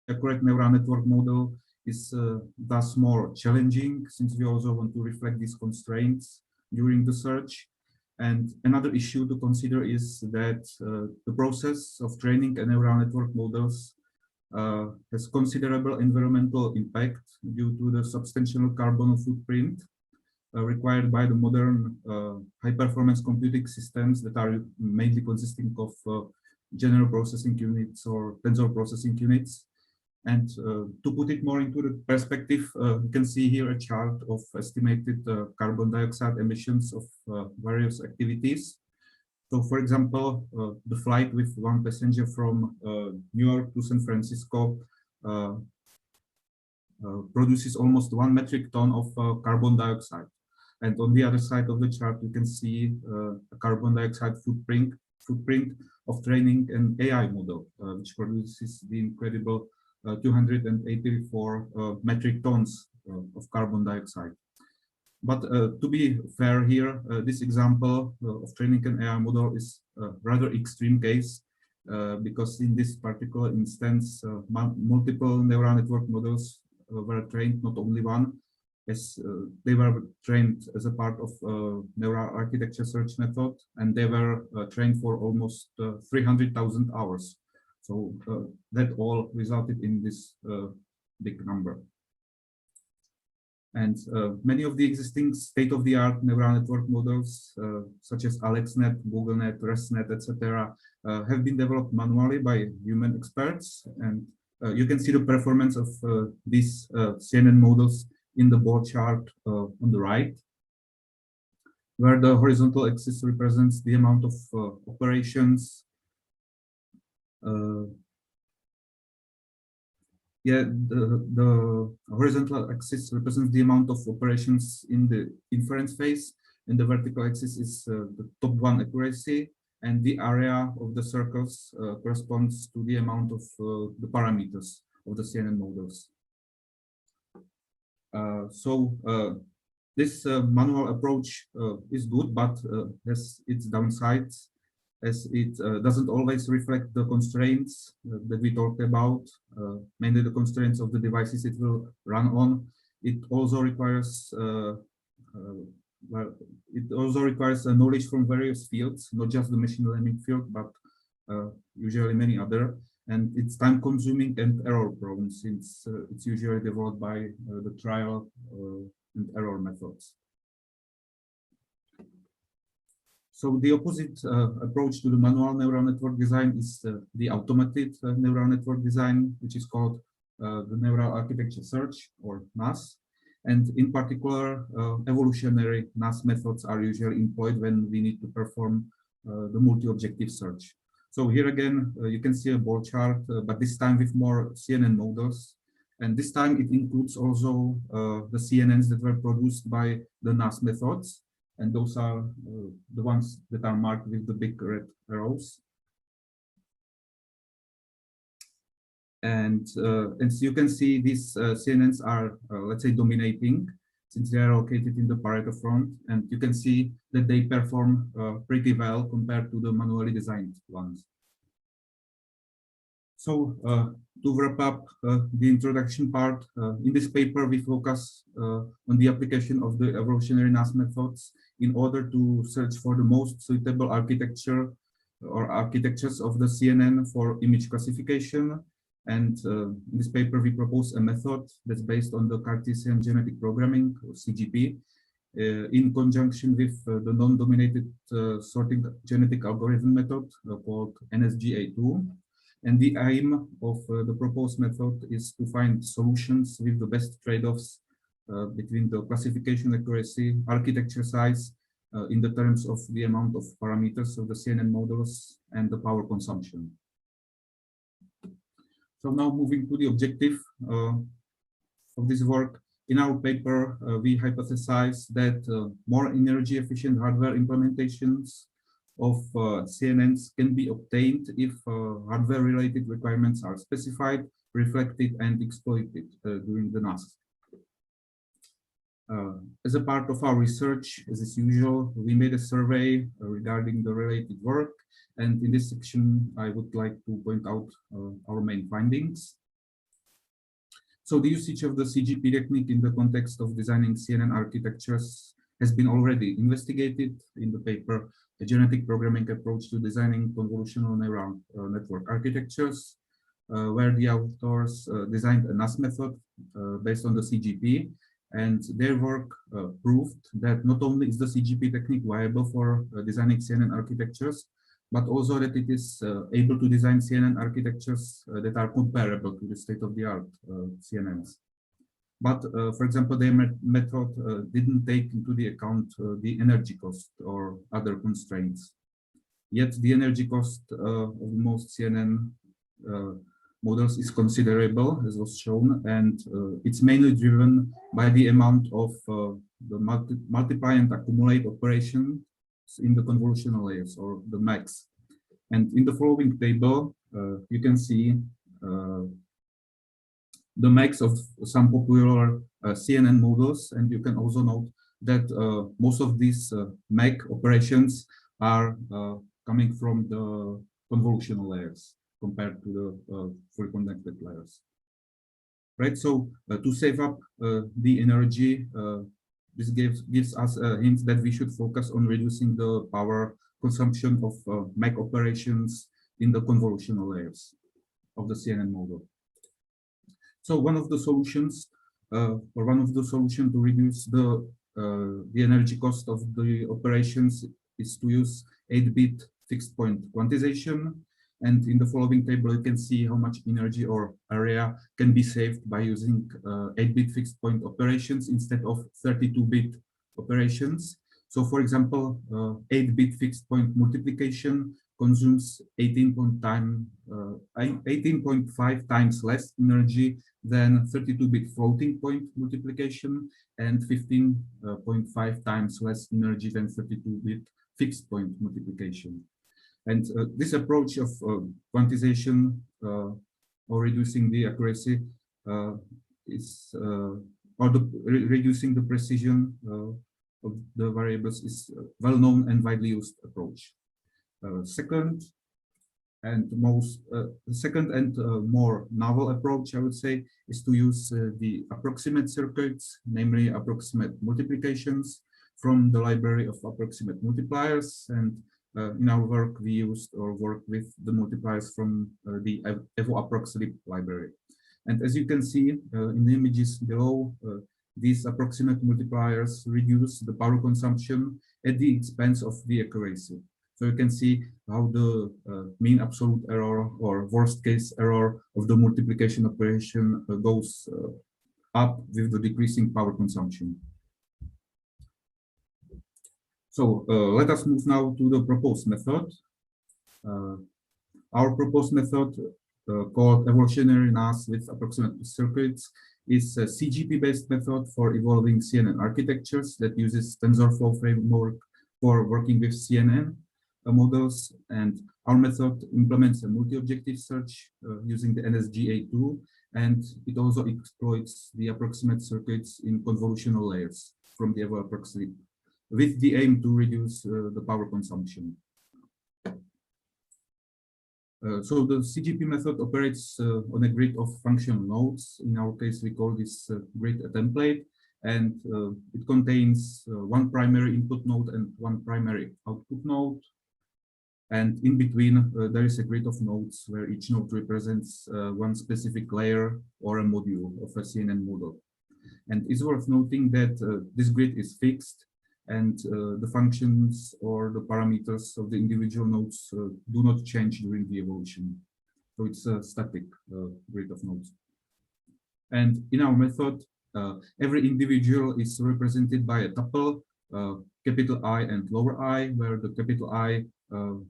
accurate neural network model is thus more challenging, since we also want to reflect these constraints during the search. And another issue to consider is that the process of training a neural network models has considerable environmental impact due to the substantial carbon footprint required by the modern high-performance computing systems that are mainly consisting of general processing units or tensor processing units. And to put it more into the perspective, you can see here a chart of estimated carbon dioxide emissions of various activities. So, for example, the flight with one passenger from New York to San Francisco produces almost 1 metric ton of carbon dioxide. And on the other side of the chart, you can see a carbon dioxide footprint of training an AI model, which produces the incredible 284 metric tons of carbon dioxide. But to be fair here, this example of training an AI model is a rather extreme case because in this particular instance, multiple neural network models were trained, not only one, as they were trained as a part of neural architecture search method, and they were trained for almost 300,000 hours. So that all resulted in this big number. And many of the existing state-of-the-art neural network models, such as AlexNet, GoogleNet, ResNet, etc., have been developed manually by human experts. And you can see the performance of these CNN models in the bar chart on the right, where the horizontal axis represents the amount of operations. The horizontal axis represents the amount of operations in the inference phase, and the vertical axis is the top one accuracy, and the area of the circles corresponds to the amount of the parameters of the CNN models. This manual approach is good, but has its downsides, as it doesn't always reflect the constraints that we talked about, mainly the constraints of the devices it will run on. It also requires a knowledge from various fields, not just the machine learning field, but usually many other. And it's time consuming and error prone, since it's usually developed by the trial and error methods. So the opposite approach to the manual neural network design is the automated neural network design, which is called the neural architecture search, or NAS. And in particular, evolutionary NAS methods are usually employed when we need to perform the multi-objective search. So here again, you can see a bar chart, but this time with more CNN models. And this time it includes also the CNNs that were produced by the NAS methods. And those are the ones that are marked with the big red arrows. And as you can see, these CNNs are, let's say, dominating, since they are located in the Pareto front. And you can see that they perform pretty well compared to the manually designed ones. So to wrap up the introduction part, in this paper, we focus on the application of the evolutionary NAS methods in order to search for the most suitable architecture or architectures of the CNN for image classification. And in this paper, we propose a method that's based on the Cartesian genetic programming, or CGP, in conjunction with the non-dominated sorting genetic algorithm method called NSGA2. And the aim of the proposed method is to find solutions with the best trade-offs between the classification accuracy, architecture size, in the terms of the amount of parameters of the CNN models, and the power consumption. So now moving to the objective of this work. In our paper, we hypothesize that more energy efficient hardware implementations of CNNs can be obtained if hardware related requirements are specified, reflected, and exploited during the NAS. As a part of our research, as is usual, we made a survey regarding the related work. And in this section, I would like to point out our main findings. So the usage of the CGP technique in the context of designing CNN architectures has been already investigated in the paper, A Genetic Programming Approach to Designing Convolutional Neural Network Architectures, where the authors designed a NAS method based on the CGP, and their work proved that not only is the CGP technique viable for designing CNN architectures, but also that it is able to design CNN architectures that are comparable to the state-of-the-art CNNs. But, for example, their method didn't take into the account the energy cost or other constraints. Yet the energy cost of most CNN models is considerable, as was shown, and it's mainly driven by the amount of the multiply and accumulate operations in the convolutional layers, or the max. And in the following table, you can see the max of some popular CNN models, and you can also note that most of these MAC operations are coming from the convolutional layers compared to the fully connected layers. Right, so to save up the energy, this gives us a hint that we should focus on reducing the power consumption of MAC operations in the convolutional layers of the CNN model. So one of the solutions, to reduce the energy cost of the operations is to use 8-bit fixed point quantization. And in the following table, you can see how much energy or area can be saved by using 8-bit fixed point operations instead of 32-bit operations. So, for example, 8-bit fixed point multiplication consumes 18.5 times less energy than 32-bit floating point multiplication and 15.5 times less energy than 32-bit fixed point multiplication. And this approach of quantization or reducing the accuracy reducing the precision of the variables is a well-known and widely used approach. Second and more novel approach, I would say, is to use the approximate circuits, namely approximate multiplications, from the library of approximate multipliers. And in our work, we used or worked with the multipliers from the Approximate library. And as you can see in the images below, these approximate multipliers reduce the power consumption at the expense of the accuracy. So you can see how the mean absolute error or worst case error of the multiplication operation goes up with the decreasing power consumption. So let us move now to the proposed method. Our proposed method, called Evolutionary NAS with approximate circuits, is a CGP-based method for evolving CNN architectures that uses TensorFlow framework for working with CNN models. And our method implements a multi-objective search using the NSGA tool, and it also exploits the approximate circuits in convolutional layers from the Approximate, with the aim to reduce the power consumption. So the CGP method operates on a grid of functional nodes. In our case, we call this grid a template, and it contains one primary input node and one primary output node. And in between, there is a grid of nodes where each node represents one specific layer or a module of a CNN model. And it's worth noting that this grid is fixed, and the functions or the parameters of the individual nodes do not change during the evolution. So it's a static grid of nodes. And in our method, every individual is represented by a tuple, capital I and lower I, where the capital I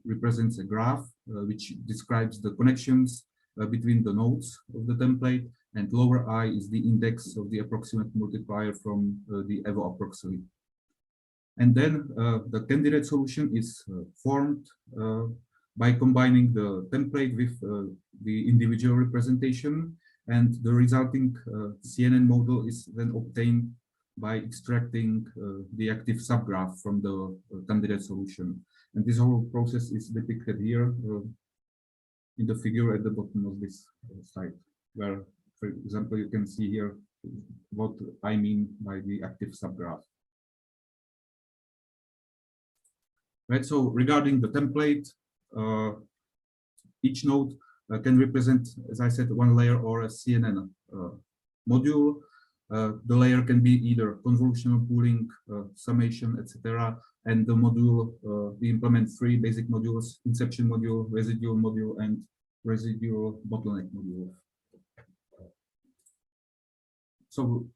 represents a graph which describes the connections between the nodes of the template, and lower I is the index of the approximate multiplier from the Approximate. And then the candidate solution is formed by combining the template with the individual representation, and the resulting CNN model is then obtained by extracting the active subgraph from the candidate solution. And this whole process is depicted here in the figure at the bottom of this slide, where For example, you can see here what I mean by the active subgraph. Right, so regarding the template, each node can represent, as I said, one layer or a CNN module. The layer can be either convolutional pooling, summation, etc. And the module, we implement three basic modules: inception module, residual module, and residual bottleneck module. So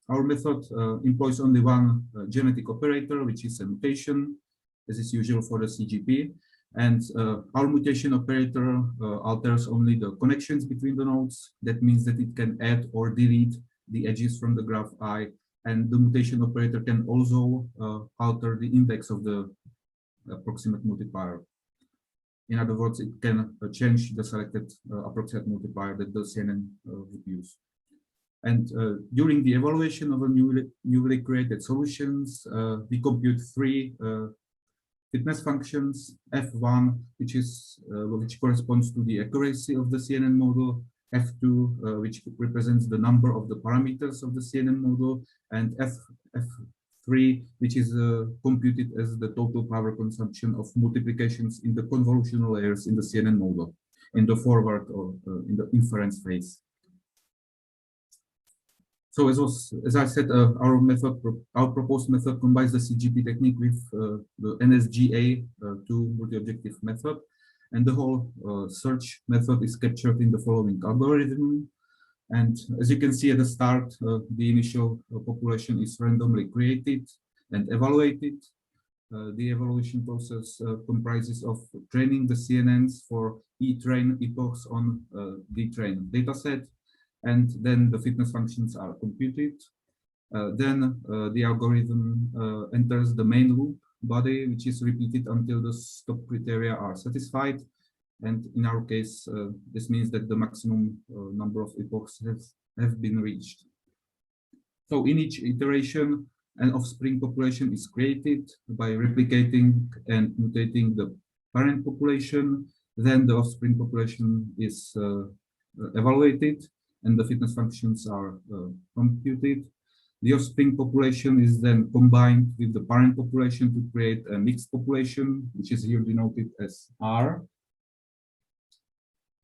our method employs only one genetic operator, which is a mutation, as is usual for the CGP. And our mutation operator alters only the connections between the nodes. That means that it can add or delete the edges from the graph I. And the mutation operator can also alter the index of the approximate multiplier. In other words, it can change the selected approximate multiplier that the CNN would use. And during the evaluation of a newly created solutions, we compute three fitness functions: F1, which corresponds to the accuracy of the CNN model; F2, which represents the number of the parameters of the CNN model; and F3, which is computed as the total power consumption of multiplications in the convolutional layers in the CNN model, in the forward or in the inference phase. So as I said, our proposed method combines the CGP technique with the NSGA multi-objective method, and the whole search method is captured in the following algorithm. And as you can see at the start, the initial population is randomly created and evaluated. The evaluation process comprises of training the CNNs for E-train epochs on D-train dataset. And then the fitness functions are computed. Then the algorithm enters the main loop body, which is repeated until the stop criteria are satisfied. And in our case, this means that the maximum number of epochs have been reached. So in each iteration, an offspring population is created by replicating and mutating the parent population. Then the offspring population is evaluated, and the fitness functions are computed. The offspring population is then combined with the parent population to create a mixed population, which is here denoted as R.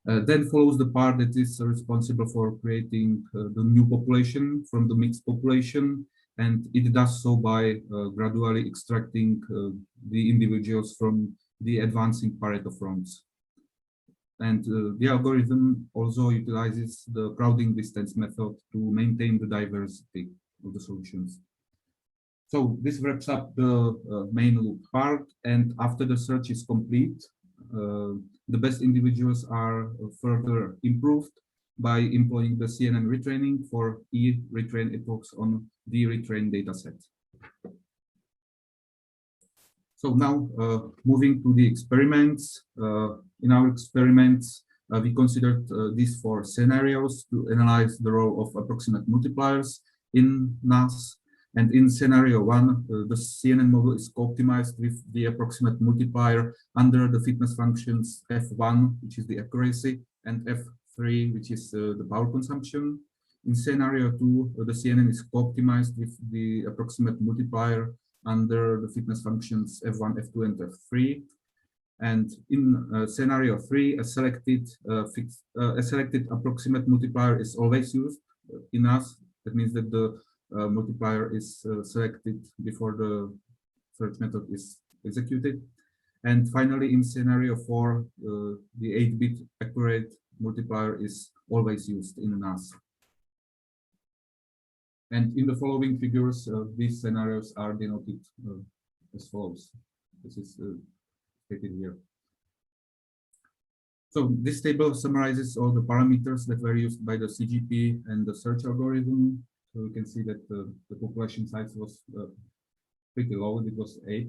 Then follows the part that is responsible for creating the new population from the mixed population, and it does so by gradually extracting the individuals from the advancing Pareto fronts. And the algorithm also utilizes the crowding distance method to maintain the diversity of the solutions. So this wraps up the main loop part, and after the search is complete, the best individuals are further improved by employing the CNN retraining for E-retrain epochs on the retrain dataset. So now moving to the experiments. In our experiments, we considered these four scenarios to analyze the role of approximate multipliers in NAS. And in scenario one, the CNN model is co-optimized with the approximate multiplier under the fitness functions F1, which is the accuracy, and F3, which is the power consumption. In scenario two, the CNN is co-optimized with the approximate multiplier under the fitness functions F1, F2, and F3. And in scenario three, a selected approximate multiplier is always used in NAS. That means that the multiplier is selected before the search method is executed. And finally, in scenario four, the 8-bit accurate multiplier is always used in NAS. And in the following figures, these scenarios are denoted as follows. This is stated here. So this table summarizes all the parameters that were used by the CGP and the search algorithm. So we can see that the population size was pretty low. It was 8,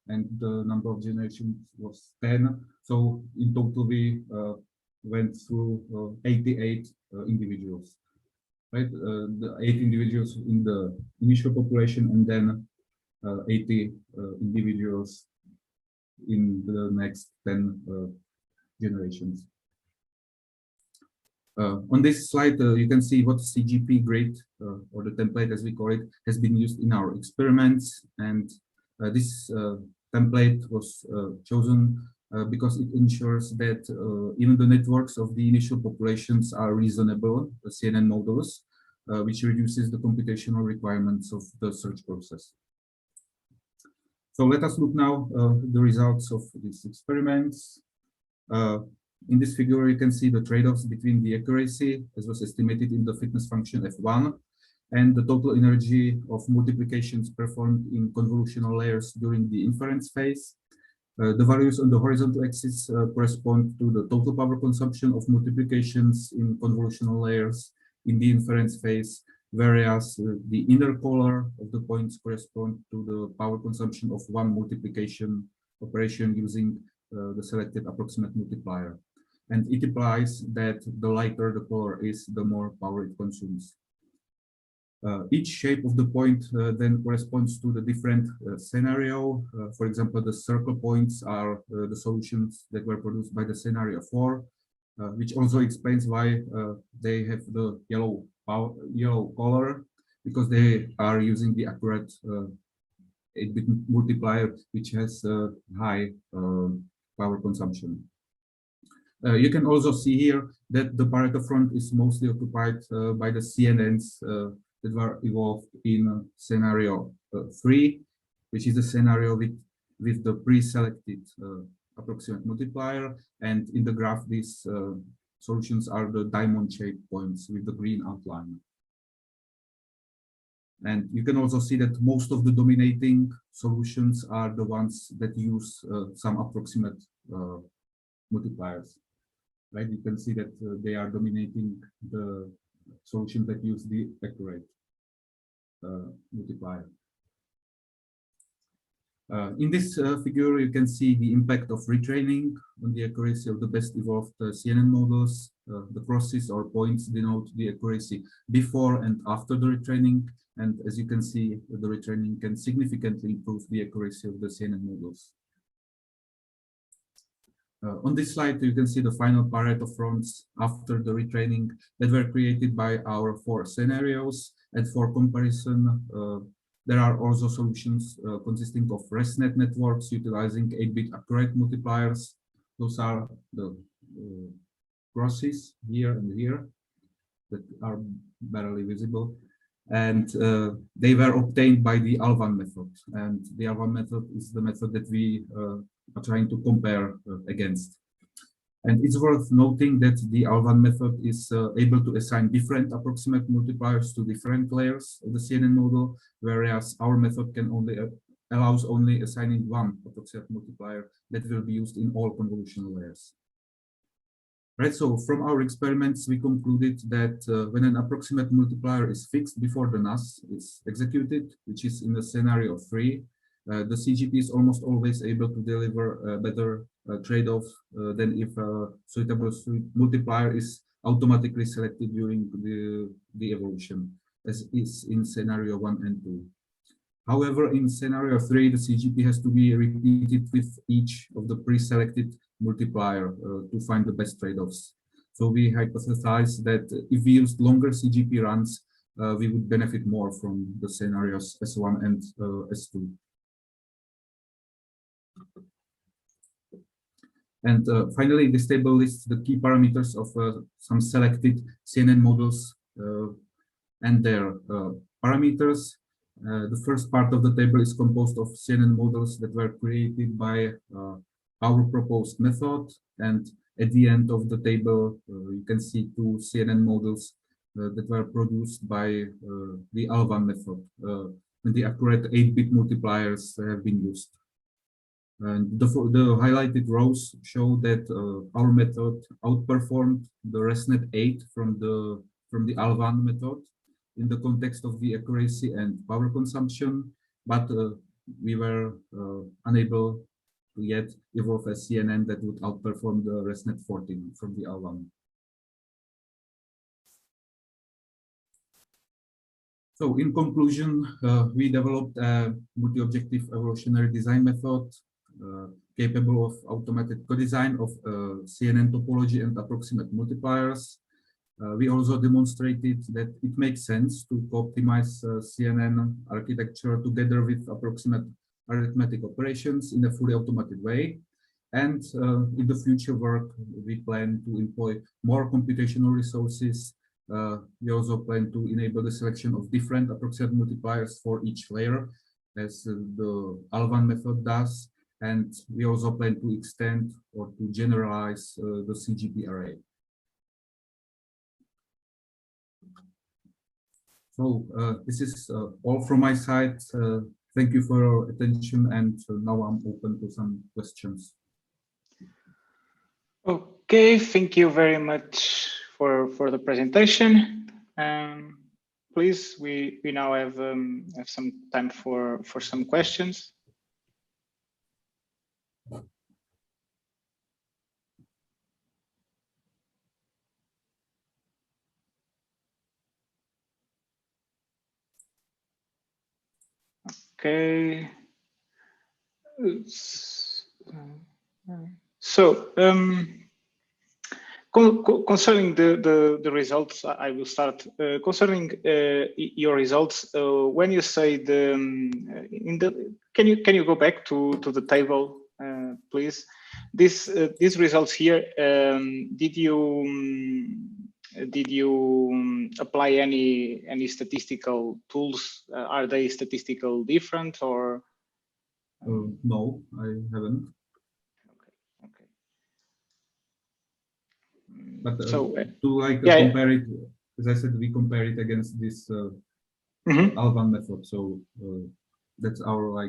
and the number of generations was 10. So in total, we went through 88 individuals. Right, the 8 individuals in the initial population, and then 80 individuals in the next 10 generations. On this slide, you can see what CGP grid, or the template as we call it, has been used in our experiments. And this template was chosen because it ensures that even the networks of the initial populations are reasonable, the CNN models, which reduces the computational requirements of the search process. So let us look now the results of these experiments. In this figure, you can see the trade-offs between the accuracy, as was estimated in the fitness function F1, and the total energy of multiplications performed in convolutional layers during the inference phase. The values on the horizontal axis correspond to the total power consumption of multiplications in convolutional layers in the inference phase, whereas the inner color of the points correspond to the power consumption of one multiplication operation using the selected approximate multiplier. And it implies that the lighter the color is, the more power it consumes. Each shape of the point then corresponds to the different scenario. For example, the circle points are the solutions that were produced by the scenario 4, which also explains why they have the yellow color, because they are using the accurate 8-bit multiplier, which has high power consumption. You can also see here that the Pareto front is mostly occupied by the CNNs that were evolved in scenario 3, which is the scenario with the pre-selected approximate multiplier. And in the graph, these solutions are the diamond-shaped points with the green outline. And you can also see that most of the dominating solutions are the ones that use some approximate multipliers. Right, you can see that they are dominating the solution that use the accurate multiplier. In this figure, you can see the impact of retraining on the accuracy of the best evolved CNN models. The crosses or points denote the accuracy before and after the retraining. And as you can see, the retraining can significantly improve the accuracy of the CNN models. On this slide, you can see the final Pareto fronts after the retraining that were created by our 4 scenarios. And for comparison, there are also solutions consisting of ResNet networks utilizing 8-bit accurate multipliers. Those are the crosses here and here that are barely visible. And they were obtained by the ALVAN method. And the ALVAN method is the method that we are trying to compare against. And it's worth noting that the ALVAN method is able to assign different approximate multipliers to different layers of the CNN model, whereas our method can allows only assigning one approximate multiplier that will be used in all convolutional layers. Right, so from our experiments, we concluded that when an approximate multiplier is fixed before the NAS is executed, which is in the scenario 3, the CGP is almost always able to deliver a better trade-off than if a suitable multiplier is automatically selected during the evolution, as is in scenario 1 and 2. However, in scenario 3, the CGP has to be repeated with each of the pre-selected multiplier to find the best trade-offs. So we hypothesize that if we used longer CGP runs, we would benefit more from the scenarios S1 and S2. And finally, this table lists the key parameters of some selected CNN models and their parameters. The first part of the table is composed of CNN models that were created by our proposed method. And at the end of the table, you can see 2 CNN models that were produced by the ALVAN method, and the accurate 8-bit multipliers have been used. And the highlighted rows show that our method outperformed the ResNet 8 from the ALVAN method in the context of the accuracy and power consumption, but we were unable to yet evolve a CNN that would outperform the ResNet 14 from the ALVAN. So in conclusion, we developed a multi-objective evolutionary design method capable of automated co-design of CNN topology and approximate multipliers. We also demonstrated that it makes sense to optimize CNN architecture together with approximate arithmetic operations in a fully automated way. And in the future work, we plan to employ more computational resources. We also plan to enable the selection of different approximate multipliers for each layer, as the Alvan method does. And we also plan to extend or to generalize the CGP array. So this is all from my side. Thank you for your attention, and now I'm open to some questions. Okay, thank you very much for the presentation. Please, we now have some time for some questions. Okay. So concerning the results, I will start. Concerning your results, when you say can you go back to the table, please? These results here, did you apply any statistical tools? Are they statistical different or? No, I haven't. Okay. But so to compare it, as I said, we compare it against this Alvan method. So that's our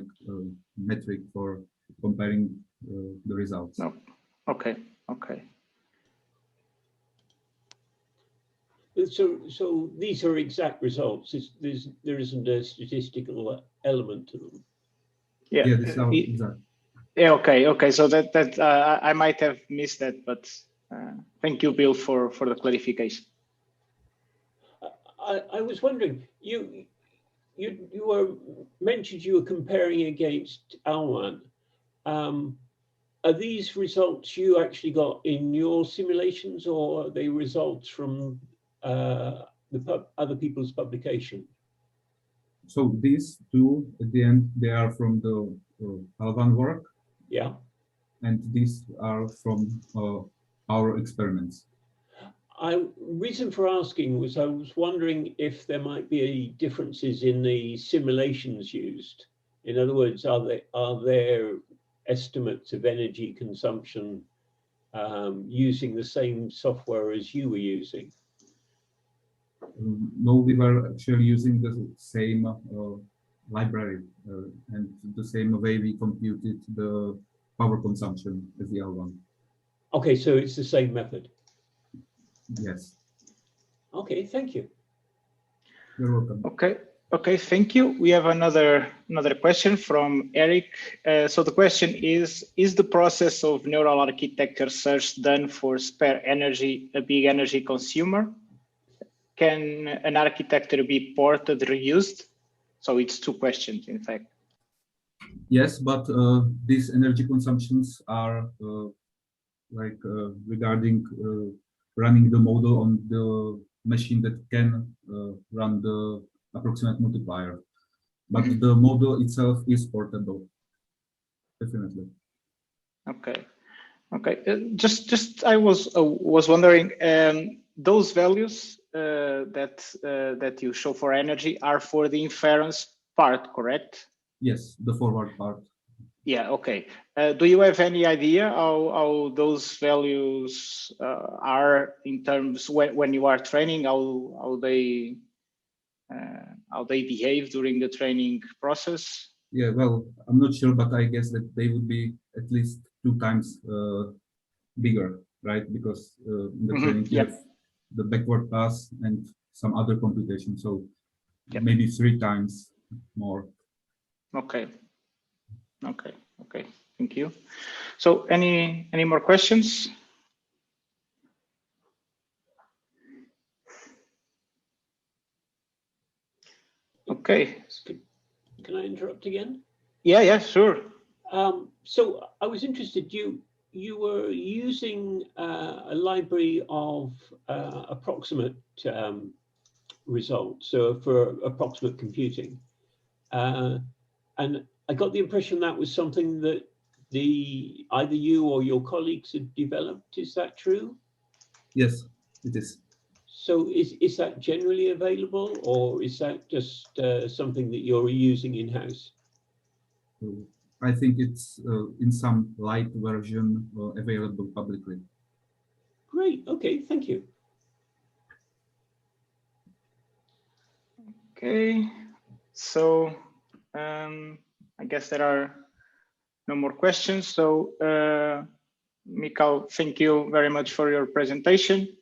metric for comparing the results. No. Okay. So these are exact results. There isn't a statistical element to them. Yeah. Yeah, this is our exact. Yeah. Okay. So that I might have missed that, but thank you, Bill, for the clarification. I was wondering, you mentioned you were comparing against Alvan. Are these results you actually got in your simulations, or are they results from other people's publication? So these two, at the end, they are from the Alvan work. Yeah. And these are from our experiments. Reason for asking was I was wondering if there might be differences in the simulations used. In other words, are there estimates of energy consumption using the same software as you were using? No, we were actually using the same library and the same way we computed the power consumption as the Alvan. Okay, so it's the same method. Yes. Okay, thank you. You're welcome. Okay, thank you. We have another question from Eric. So the question is the process of neural architecture search done for spare energy a big energy consumer? Can an architecture be ported, reused? So it's two questions, in fact. Yes, but these energy consumptions are regarding running the model on the machine that can run the approximate multiplier. But the model itself is portable, definitely. Okay. Just I was wondering, those values that you show for energy are for the inference part, correct? Yes, the forward part. Yeah. Okay. Do you have any idea how those values are in terms when you are training? How they behave during the training process? Yeah. Well, I'm not sure, but I guess that they would be at least 2 times bigger, right? Because in the training you have the backward pass and some other computation, so maybe 3 times more. Okay. Thank you. So any more questions? Okay. Can I interrupt again? Yeah, sure. So I was interested, you were using a library of approximate results, so for approximate computing. And I got the impression that was something that either you or your colleagues had developed. Is that true? Yes, it is. So is that generally available, or is that just something that you're using in-house? I think it's in some light version available publicly. Great. Okay. Thank you. Okay. So I guess there are no more questions. So Michal, thank you very much for your presentation.